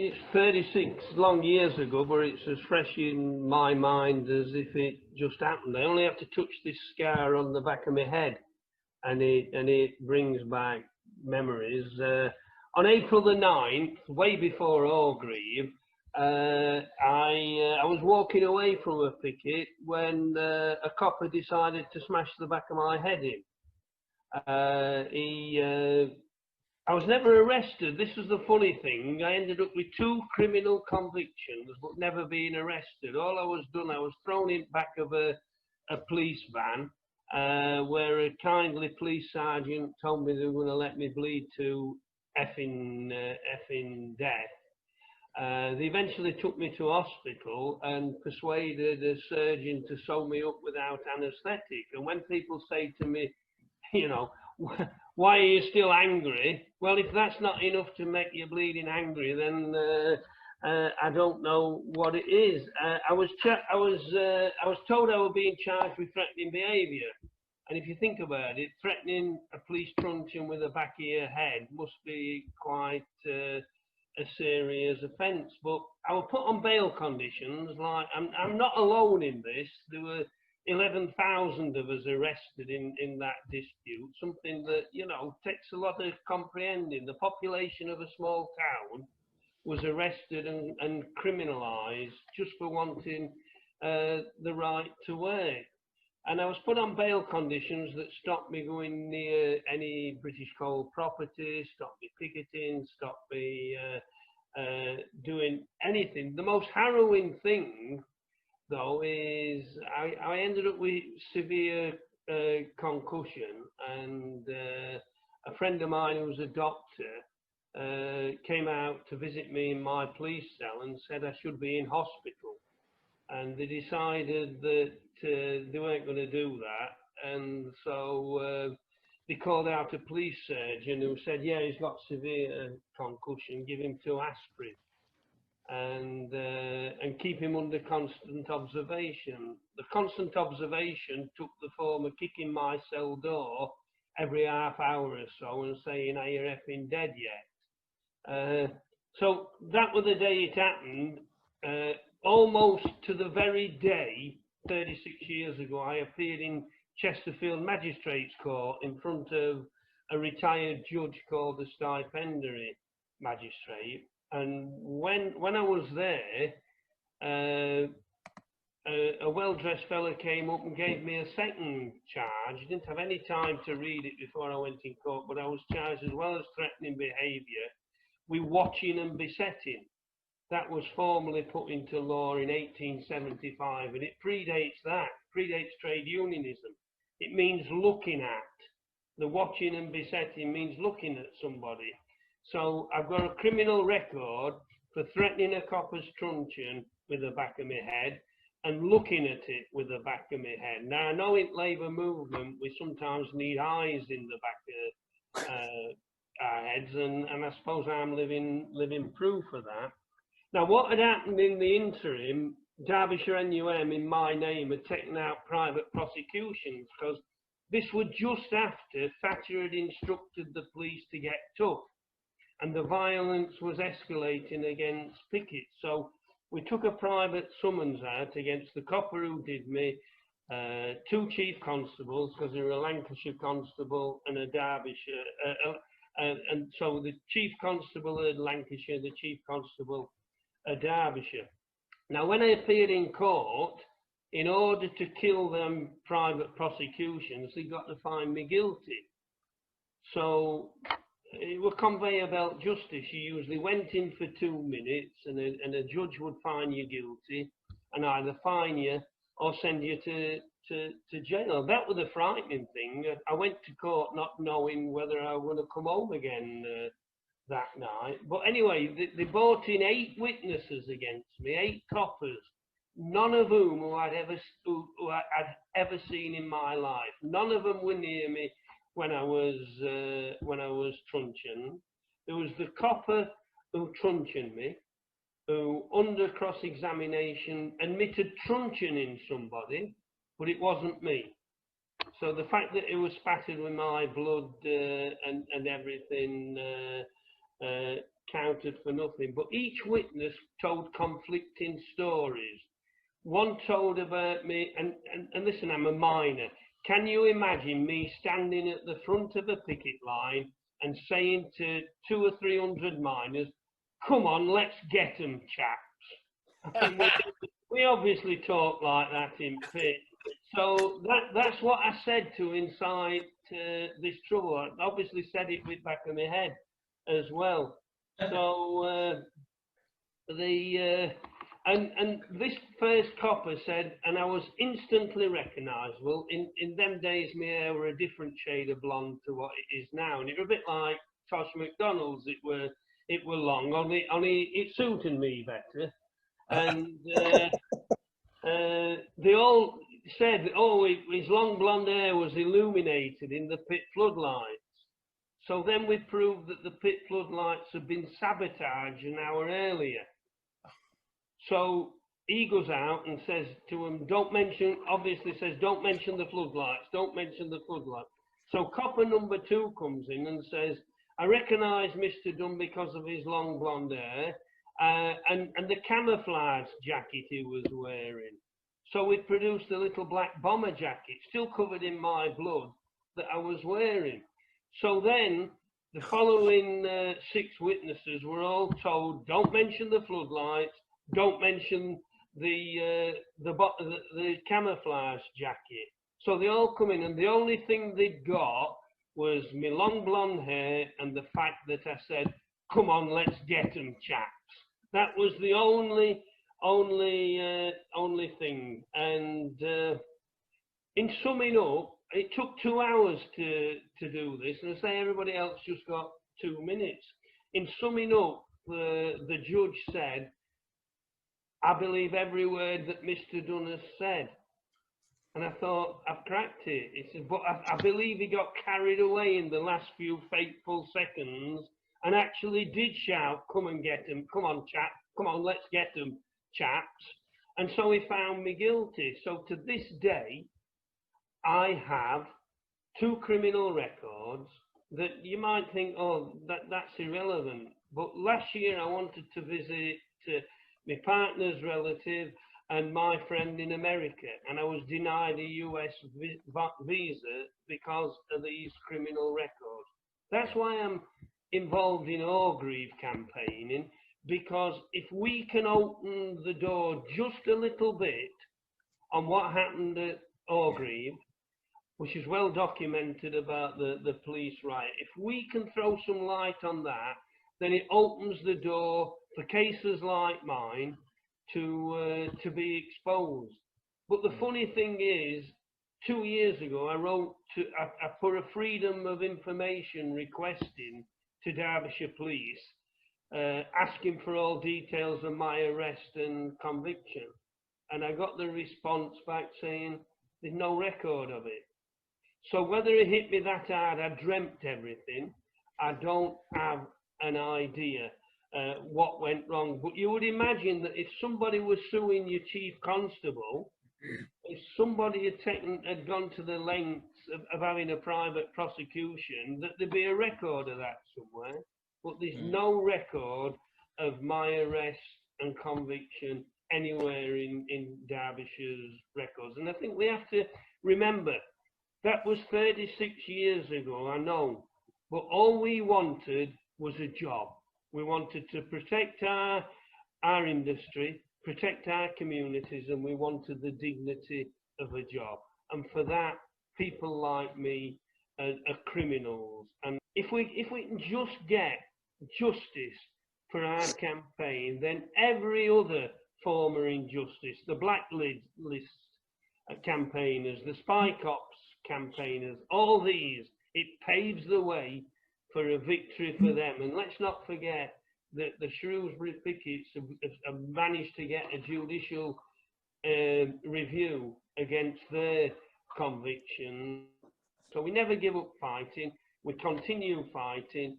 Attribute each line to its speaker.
Speaker 1: it's 36 long years ago, but it's as fresh in my mind as if it just happened. I only have to touch this scar on the back of my head, and it brings back memories. On April the 9th, way before Orgreave, I was walking away from a picket when a copper decided to smash the back of my head in. I was never arrested. This was the funny thing. I ended up with 2 criminal convictions, but never being arrested. All I was thrown in back of a police van, where a kindly police sergeant told me they were going to let me bleed to effing death. They eventually took me to hospital and persuaded a surgeon to sew me up without anaesthetic. And when people say to me, you know, why are you still angry? Well, if that's not enough to make you bleeding angry, then I don't know what it is. I was told I was being charged with threatening behaviour, and if you think about it, threatening a police truncheon with the back of your head must be quite a serious offence. But I was put on bail conditions. Like I'm not alone in this. There were 11,000 of us arrested in that dispute, something that, you know, takes a lot of comprehending. The population of a small town was arrested and criminalised just for wanting the right to work. And I was put on bail conditions that stopped me going near any British coal property, stopped me picketing, stopped me doing anything. The most harrowing thing, though, is I ended up with severe concussion, and a friend of mine who was a doctor came out to visit me in my police cell and said I should be in hospital, and they decided that they weren't going to do that, and so they called out a police surgeon who said, yeah, he's got severe concussion, give him 2 aspirin. And keep him under constant observation. The constant observation took the form of kicking my cell door every half hour or so and saying, are you effing dead yet? So that was the day it happened. Almost to the very day, 36 years ago, I appeared in Chesterfield Magistrates Court in front of a retired judge called the Stipendiary Magistrate. And when I was there, a well-dressed fella came up and gave me a second charge. I didn't have any time to read it before I went in court, but I was charged, as well as threatening behaviour, with watching and besetting. That was formally put into law in 1875, and it predates that, predates trade unionism. It means looking at. The watching and besetting means looking at somebody. So I've got a criminal record for threatening a copper's truncheon with the back of my head and looking at it with the back of my head. Now, I know in Labour movement we sometimes need eyes in the back of our heads, and I suppose I'm living proof of that. Now, what had happened in the interim, Derbyshire NUM in my name had taken out private prosecutions, because this was just after Thatcher had instructed the police to get tough, and the violence was escalating against pickets. So we took a private summons out against the copper who did me, 2 chief constables, because they were a Lancashire constable and a Derbyshire, and so the chief constable at Lancashire, the chief constable at Derbyshire. Now, when I appeared in court, in order to kill them private prosecutions, they got to find me guilty. So it was conveyor belt justice. You usually went in for 2 minutes, and a judge would find you guilty and either fine you or send you to jail. That was the frightening thing. I went to court not knowing whether I would have come home again that night. But anyway, they brought in 8 witnesses against me, 8 coppers, none of whom who I'd ever seen in my life. None of them were near me when I was truncheoned. There was the copper who truncheoned me, who under cross-examination admitted truncheoning somebody, but it wasn't me. So the fact that it was spattered with my blood and everything counted for nothing. But each witness told conflicting stories. One told about me, and listen, I'm a miner. Can you imagine me standing at the front of a picket line and saying to 200 or 300 miners, "Come on, let's get them, chaps"? I mean, we obviously talk like that in pit. So that's what I said to incite this trouble. I obviously said it with back of my head as well. So and this first copper said, and I was instantly recognisable. In them days, my hair were a different shade of blonde to what it is now, and it was a bit like Tosh McDonald's. It were long, only it suited me better. And they all said, oh, his long blonde hair was illuminated in the pit floodlights. So then we proved that the pit floodlights had been sabotaged an hour earlier. So he goes out and says to him, don't mention the floodlights, don't mention the floodlights. So copper number 2 comes in and says, I recognise Mr. Dunn because of his long blonde hair and the camouflage jacket he was wearing. So we produced a little black bomber jacket, still covered in my blood, that I was wearing. So then the following 6 witnesses were all told, don't mention the floodlights, don't mention the camouflage jacket. So they all come in, and the only thing they got was my long blonde hair and the fact that I said, come on, let's get them, chaps. That was the only thing. And in summing up, it took 2 hours to do this, and I say everybody else just got 2 minutes. In summing up, the judge said, I believe every word that Mr. Dunn has said. And I thought, I've cracked it. He said, but I believe he got carried away in the last few fateful seconds and actually did shout, come and get him, come on, chap, come on, let's get them, chaps. And so he found me guilty. So to this day, I have 2 criminal records that you might think, oh, that's irrelevant. But last year I wanted to visit my partner's relative and my friend in America, and I was denied a US visa because of these criminal records. That's why I'm involved in Orgreave campaigning, because if we can open the door just a little bit on what happened at Orgreave, which is well documented about the police riot, if we can throw some light on that, then it opens the door for cases like mine to be exposed. But the funny thing is, 2 years ago, I put a freedom of information requesting to Derbyshire Police, asking for all details of my arrest and conviction. And I got the response back saying, there's no record of it. So whether it hit me that hard, I dreamt everything, I don't have an idea what went wrong. But you would imagine that if somebody was suing your chief constable, if somebody had gone to the lengths of having a private prosecution, that there'd be a record of that somewhere. But there's no record of my arrest and conviction anywhere in Derbyshire's records. And I think we have to remember, that was 36 years ago, I know. But all we wanted was a job. We wanted to protect our industry, protect our communities, and we wanted the dignity of a job. And for that, people like me are criminals. And if we can just get justice for our campaign, then every other form of injustice, the blacklist campaigners, the spy cops campaigners, all these, it paves the way for a victory for them. And let's not forget that the Shrewsbury Pickets have managed to get a judicial review against their conviction. So we never give up fighting, we continue fighting,